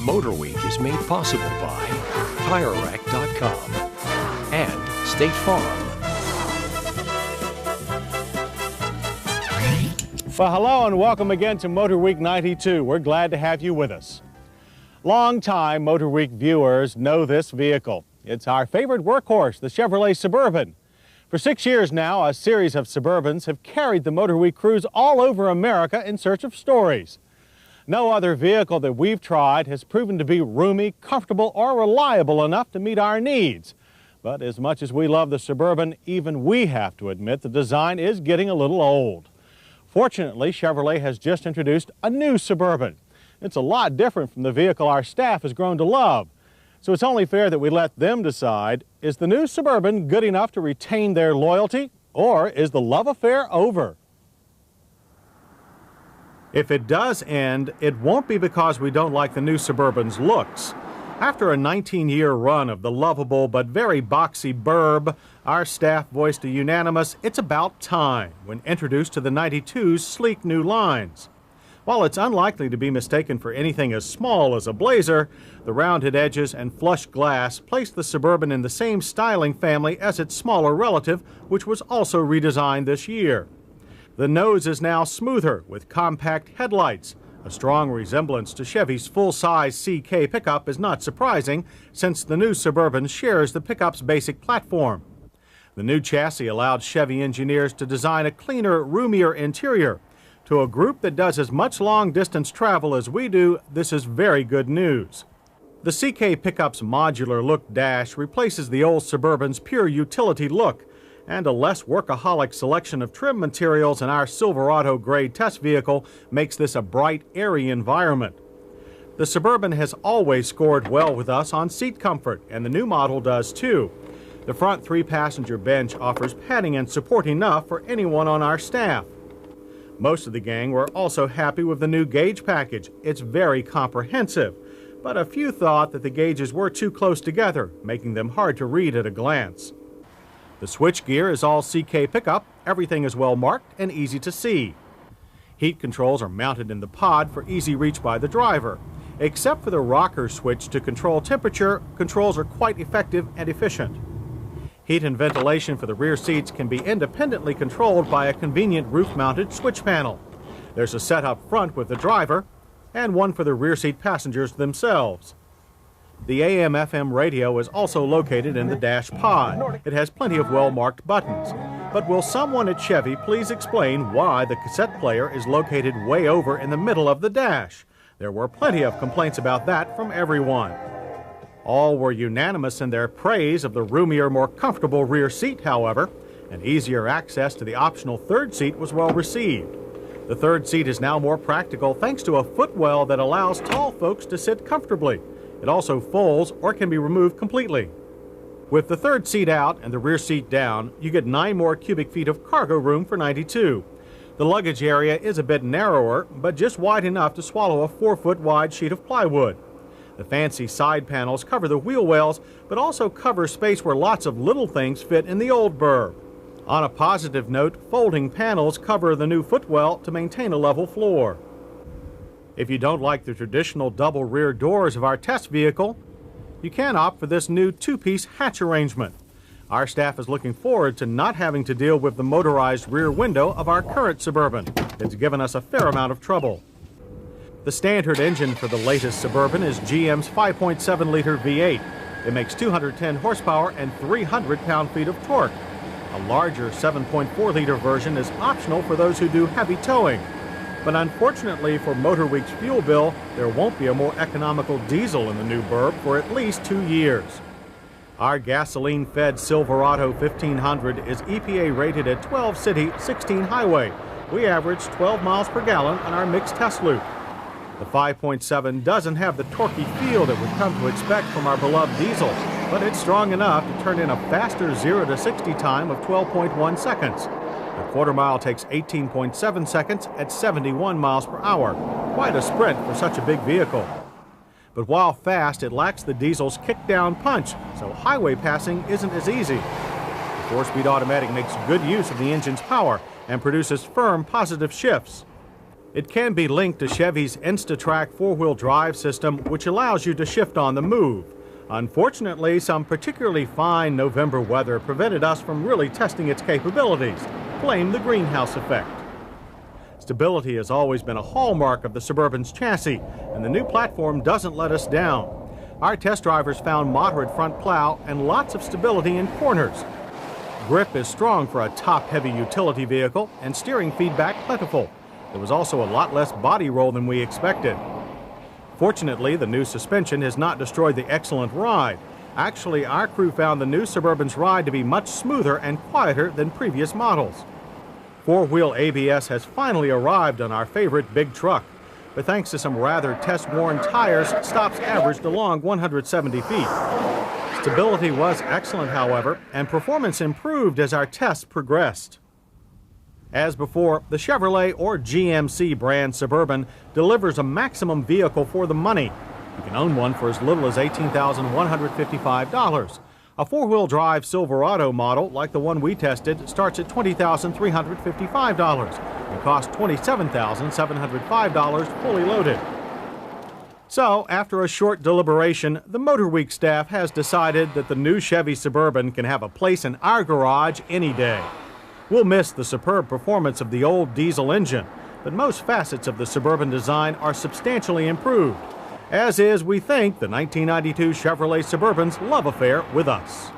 Motor Week is made possible by TireRack.com and State Farm. Well, hello and welcome again to Motor Week 92. We're glad to have you with us. Long-time Motor Week viewers know this vehicle. It's our favorite workhorse, the Chevrolet Suburban. For 6 years now, a series of Suburbans have carried the Motor Week crews all over America in search of stories. No other vehicle that we've tried has proven to be roomy, comfortable, or reliable enough to meet our needs. But as much as we love the Suburban, even we have to admit the design is getting a little old. Fortunately, Chevrolet has just introduced a new Suburban. It's a lot different from the vehicle our staff has grown to love. So it's only fair that we let them decide, is the new Suburban good enough to retain their loyalty, or is the love affair over? If it does end, it won't be because we don't like the new Suburban's looks. After a 19-year run of the lovable but very boxy Burb, our staff voiced a unanimous "it's about time" when introduced to the 92's sleek new lines. While it's unlikely to be mistaken for anything as small as a Blazer, the rounded edges and flush glass place the Suburban in the same styling family as its smaller relative, which was also redesigned this year. The nose is now smoother with compact headlights. A strong resemblance to Chevy's full-size CK pickup is not surprising, since the new Suburban shares the pickup's basic platform. The new chassis allowed Chevy engineers to design a cleaner, roomier interior. To a group that does as much long-distance travel as we do, this is very good news. The CK pickup's modular look dash replaces the old Suburban's pure utility look, and a less workaholic selection of trim materials in our Silverado grade test vehicle makes this a bright, airy environment. The Suburban has always scored well with us on seat comfort, and the new model does too. The front three-passenger bench offers padding and support enough for anyone on our staff. Most of the gang were also happy with the new gauge package. It's very comprehensive, but a few thought that the gauges were too close together, making them hard to read at a glance. The switchgear is all CK pickup, everything is well marked and easy to see. Heat controls are mounted in the pod for easy reach by the driver. Except for the rocker switch to control temperature, controls are quite effective and efficient. Heat and ventilation for the rear seats can be independently controlled by a convenient roof-mounted switch panel. There's a set up front with the driver and one for the rear seat passengers themselves. The AM/FM radio is also located in the dash pod. It has plenty of well-marked buttons. But will someone at Chevy please explain why the cassette player is located way over in the middle of the dash? There were plenty of complaints about that from everyone. All were unanimous in their praise of the roomier, more comfortable rear seat, however, and easier access to the optional third seat was well received. The third seat is now more practical thanks to a footwell that allows tall folks to sit comfortably. It also folds or can be removed completely. With the third seat out and the rear seat down, you get 9 more cubic feet of cargo room for 92. The luggage area is a bit narrower, but just wide enough to swallow a 4-foot wide sheet of plywood. The fancy side panels cover the wheel wells, but also cover space where lots of little things fit in the old Burb. On a positive note, folding panels cover the new footwell to maintain a level floor. If you don't like the traditional double rear doors of our test vehicle, you can opt for this new 2-piece hatch arrangement. Our staff is looking forward to not having to deal with the motorized rear window of our current Suburban. It's given us a fair amount of trouble. The standard engine for the latest Suburban is GM's 5.7-liter V8. It makes 210 horsepower and 300 pound-feet of torque. A larger 7.4-liter version is optional for those who do heavy towing. But unfortunately for Motor Week's fuel bill, there won't be a more economical diesel in the new Burb for at least 2 years. Our gasoline-fed Silverado 1500 is EPA rated at 12 city, 16 highway. We average 12 miles per gallon on our mixed test loop. The 5.7 doesn't have the torquey feel that we've come to expect from our beloved diesel, but it's strong enough to turn in a faster 0 to 60 time of 12.1 seconds. The quarter mile takes 18.7 seconds at 71 miles per hour. Quite a sprint for such a big vehicle. But while fast, it lacks the diesel's kick-down punch, so highway passing isn't as easy. The 4-speed automatic makes good use of the engine's power and produces firm, positive shifts. It can be linked to Chevy's InstaTrack four-wheel drive system, which allows you to shift on the move. Unfortunately, some particularly fine November weather prevented us from really testing its capabilities. Blame the greenhouse effect. Stability has always been a hallmark of the Suburban's chassis, and the new platform doesn't let us down. Our test drivers found moderate front plow and lots of stability in corners. Grip is strong for a top-heavy utility vehicle, and steering feedback plentiful. There was also a lot less body roll than we expected. Fortunately, the new suspension has not destroyed the excellent ride. Actually, our crew found the new Suburban's ride to be much smoother and quieter than previous models. Four-wheel ABS has finally arrived on our favorite big truck, but thanks to some rather test-worn tires, stops averaged along 170 feet. Stability was excellent, however, and performance improved as our tests progressed. As before, the Chevrolet or GMC brand Suburban delivers a maximum vehicle for the money. You can own one for as little as $18,155. A four-wheel drive Silverado model, like the one we tested, starts at $20,355 and costs $27,705 fully loaded. So, after a short deliberation, the Motor Week staff has decided that the new Chevy Suburban can have a place in our garage any day. We'll miss the superb performance of the old diesel engine, but most facets of the Suburban design are substantially improved, as is, we think, the 1992 Chevrolet Suburban's love affair with us.